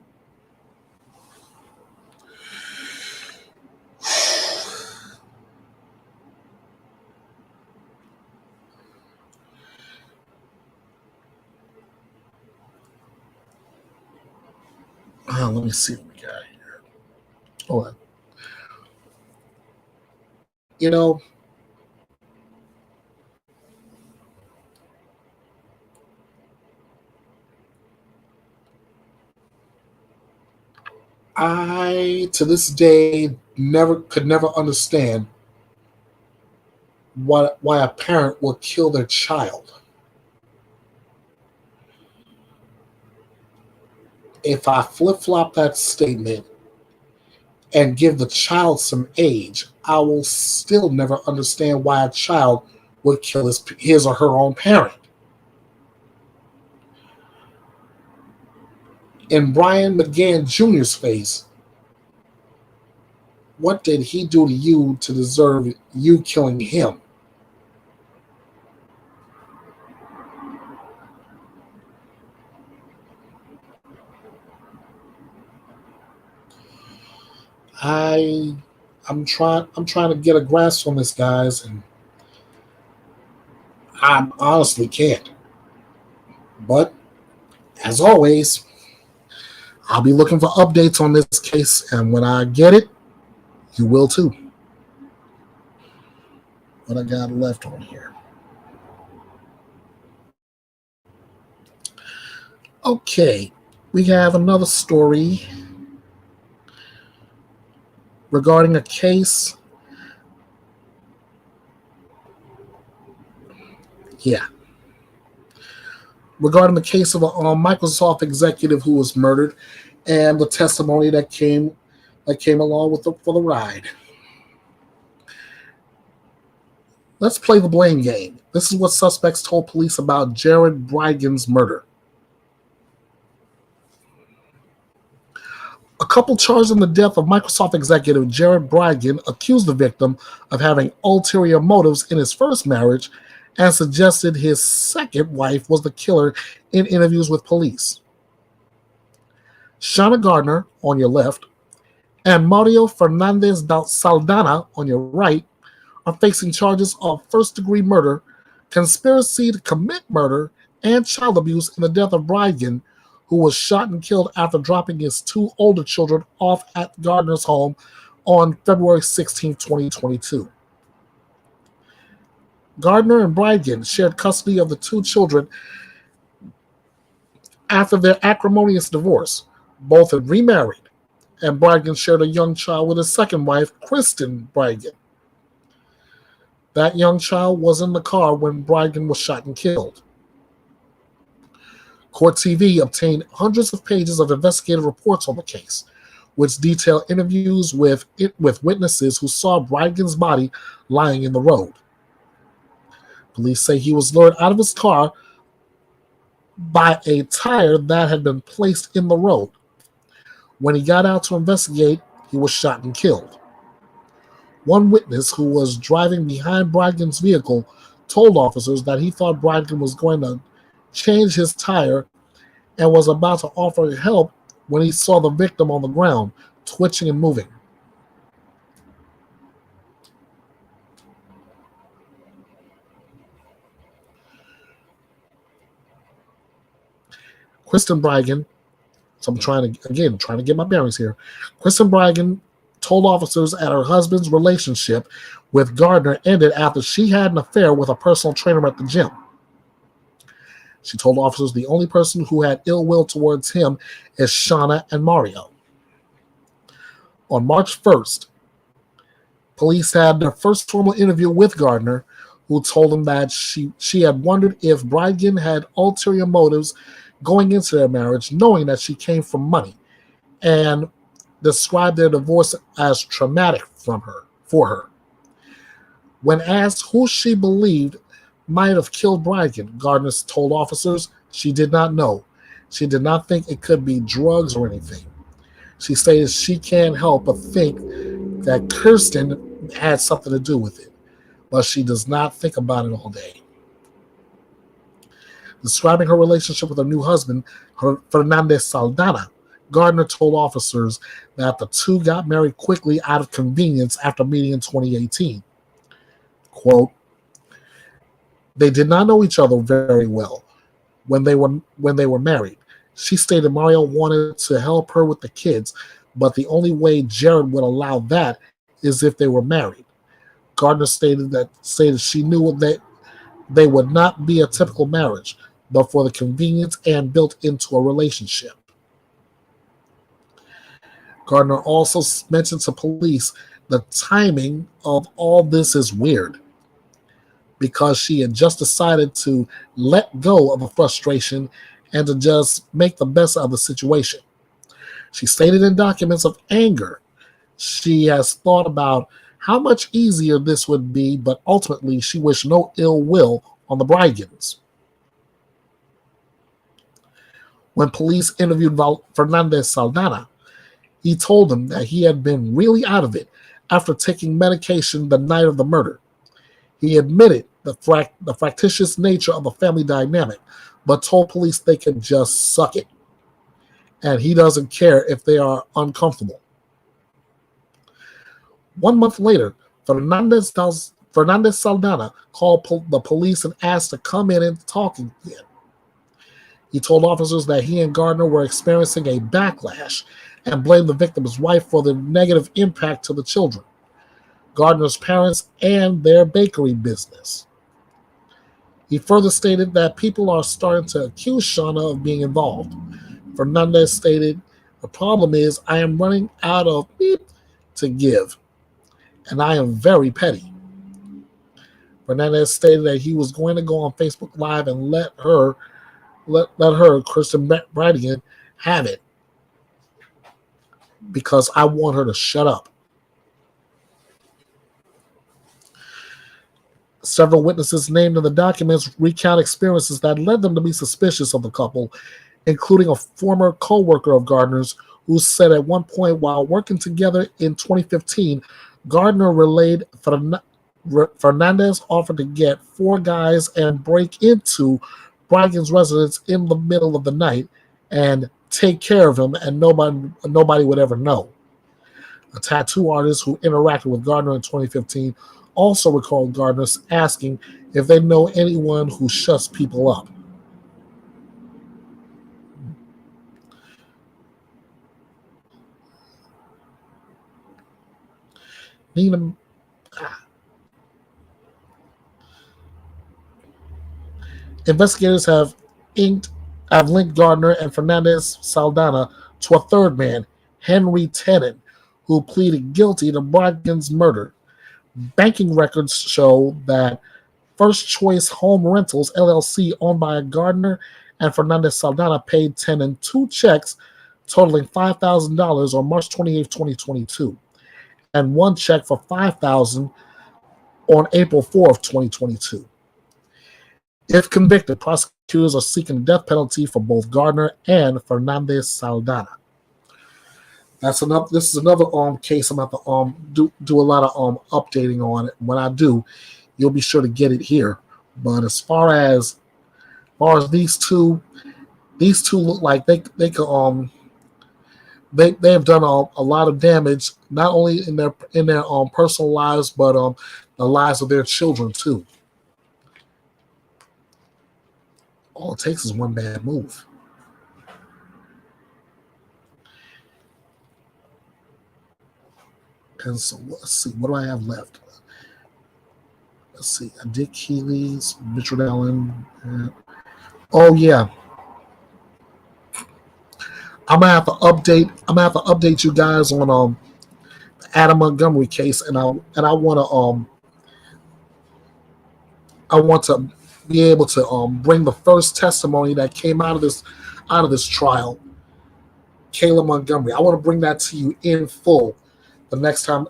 Let me see what we got here. Hold on. You know, I to this day could never understand why a parent will kill their child. If I flip flop that statement and give the child some age, I will still never understand why a child would kill his or her own parent. In Brian McGann Jr.'s face, what did he do to you to deserve you killing him? I I'm trying to get a grasp on this, guys, and I honestly can't. But as always, I'll be looking for updates on this case, and when I get it, you will too. What I got left on here. Okay, we have another story regarding a case. Yeah. Regarding the case of a Microsoft executive who was murdered and the testimony that came along with for the ride. Let's play the blame game. This is what suspects told police about Jared Bridegan's murder. A couple charged in the death of Microsoft executive Jared Bridegan accused the victim of having ulterior motives in his first marriage and suggested his second wife was the killer in interviews with police. Shauna Gardner, on your left, and Mario Fernandez Saldana, on your right, are facing charges of first-degree murder, conspiracy to commit murder, and child abuse in the death of Bridegan, who was shot and killed after dropping his two older children off at Gardner's home on February 16, 2022. Gardner and Bridegan shared custody of the two children after their acrimonious divorce. Both had remarried, and Bridegan shared a young child with his second wife, Kristen Bridegan. That young child was in the car when Bridegan was shot and killed. Court TV obtained hundreds of pages of investigative reports on the case, which detail interviews with witnesses who saw Bridegan's body lying in the road. Police say he was lured out of his car by a tire that had been placed in the road. When he got out to investigate, he was shot and killed. One witness who was driving behind Bridegan's vehicle told officers that he thought Bridegan was going to change his tire and was about to offer help when he saw the victim on the ground, twitching and moving. Kristen Bridegan, so I'm trying to get my bearings here. Kristen Bridegan told officers that her husband's relationship with Gardner ended after she had an affair with a personal trainer at the gym. She told officers the only person who had ill will towards him is Shauna and Mario. On March 1st, police had their first formal interview with Gardner, who told him that she had wondered if Bridegan had ulterior motives going into their marriage, knowing that she came from money, and described their divorce as traumatic for her. When asked who she believed might have killed Bridegan, Gardner told officers she did not know. She did not think it could be drugs or anything. She stated she can't help but think that Kirsten had something to do with it, but she does not think about it all day. Describing her relationship with her new husband, Fernandez Saldana, Gardner told officers that the two got married quickly out of convenience after meeting in 2018. Quote, they did not know each other very well when they were married. She stated Mario wanted to help her with the kids, but the only way Jared would allow that is if they were married. Gardner stated she knew that they would not be a typical marriage, but for the convenience and built into a relationship. Gardner also mentioned to police the timing of all this is weird, because she had just decided to let go of the frustration and to just make the best of the situation. She stated in documents of anger she has thought about how much easier this would be, but ultimately she wished no ill will on the Bridegens. When police interviewed Fernandez Saldana, he told them that he had been really out of it after taking medication the night of the murder. He admitted the fractious nature of the family dynamic, but told police they could just suck it, and he doesn't care if they are uncomfortable. 1 month later, Fernandez Saldana called the police and asked to come in and talk again. He told officers that he and Gardner were experiencing a backlash and blamed the victim's wife for the negative impact to the children, Gardner's parents, and their bakery business. He further stated that people are starting to accuse Shauna of being involved. Fernandez stated, the problem is I am running out of to give, and I am very petty. Fernandez stated that he was going to go on Facebook Live and let her, Kristen Bridegan, have it because I want her to shut up. Several witnesses named in the documents recount experiences that led them to be suspicious of the couple, including a former co-worker of Gardner's who said at one point while working together in 2015, Gardner relayed Fernandez offered to get 4 guys and break into Bridegan's residence in the middle of the night and take care of him, and nobody would ever know. A tattoo artist who interacted with Gardner in 2015 also recalled Gardner asking if they know anyone who shuts people up. Investigators have linked Gardner and Fernandez Saldana to a third man, Henry Tennant, who pleaded guilty to Bridegan's murder. Banking records show that First Choice Home Rentals, LLC, owned by Gardner and Fernandez Saldana, paid Tennant 2 checks totaling $5,000 on March 28, 2022, and 1 check for $5,000 on April 4, 2022. If convicted, prosecutors are seeking the death penalty for both Gardner and Fernandez Saldana. This is another case I'm about to do a lot of updating on it. When I do, you'll be sure to get it here. But as far as these two look like they could they have done a lot of damage, not only in their personal lives, but the lives of their children too. All it takes is one bad move. And so let's see, what do I have left? Let's see, Dick Keeley's, Richard Allen. Oh yeah, I'm gonna have to update you guys on the Adam Montgomery case, and I want to be able to bring the first testimony that came out of this trial, Kayla Montgomery. I want to bring that to you in full the next time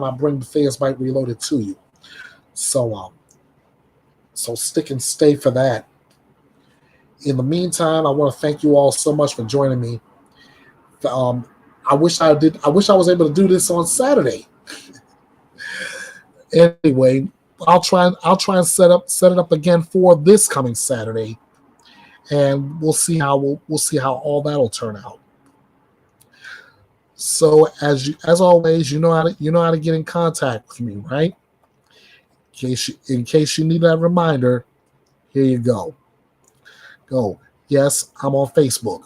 I bring Bethea'S Byte Reloaded to you. So stick and stay for that. In the meantime, I want to thank you all so much for joining me. I wish I was able to do this on Saturday. Anyway, I'll try and set it up again for this coming Saturday, and we'll see how all that'll turn out. So as always, you know how to get in contact with me, right? In case you need that reminder, here you go. Yes, I'm on Facebook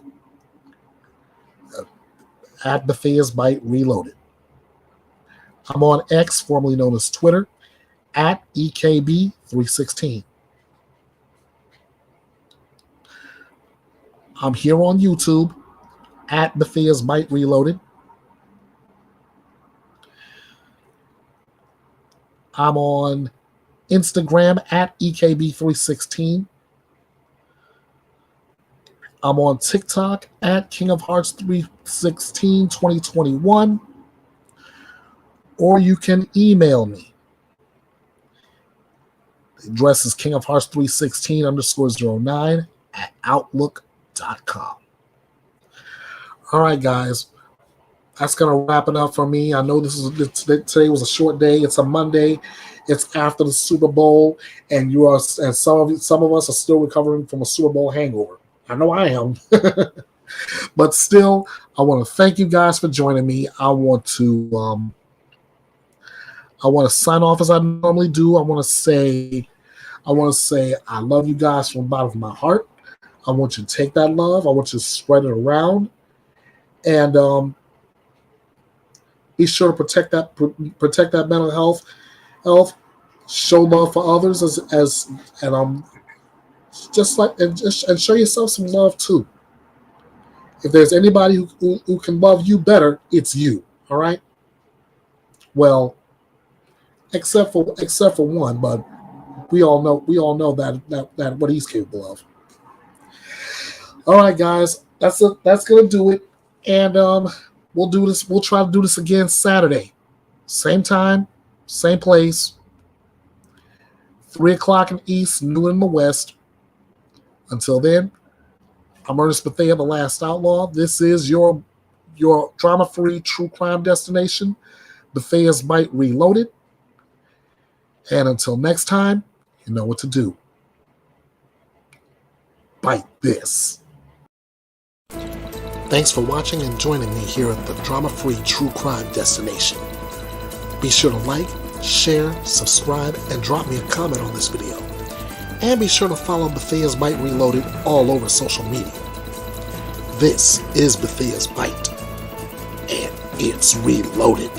at Bethea'S Byte Reloaded. I'm on X, formerly known as Twitter, at EKB316. I'm here on YouTube at Bethea'S Byte Reloaded. I'm on Instagram at EKB316. I'm on TikTok at King of Hearts 316 2021. Or you can email me. The address is kingofhearts316_09 at outlook.com. All right, guys. That's going to wrap it up for me. I know today was a short day. It's a Monday. It's after the Super Bowl, and some of us are still recovering from a Super Bowl hangover. I know I am. But still, I want to thank you guys for joining me. I want to sign off as I normally do. I want to say I love you guys from the bottom of my heart. I want you to take that love. I want you to spread it around, and be sure to protect that mental health. Show love for others and show yourself some love too. If there's anybody who can love you better, it's you. All right. Well, except for one, but we all know that what he's capable of. All right, guys, that's gonna do it, and we'll do this. We'll try to do this again Saturday, same time, same place, 3 o'clock in the East, noon in the West. Until then, I'm Ernest Bethea, the Last Outlaw. This is your drama-free true crime destination, Bethea'S Byte Reloaded. And until next time, you know what to do. Bite this. Thanks for watching and joining me here at the drama-free true crime destination. Be sure to like, share, subscribe, and drop me a comment on this video. And be sure to follow Bethea'S Byte Reloaded all over social media. This is Bethea'S Byte, and it's reloaded.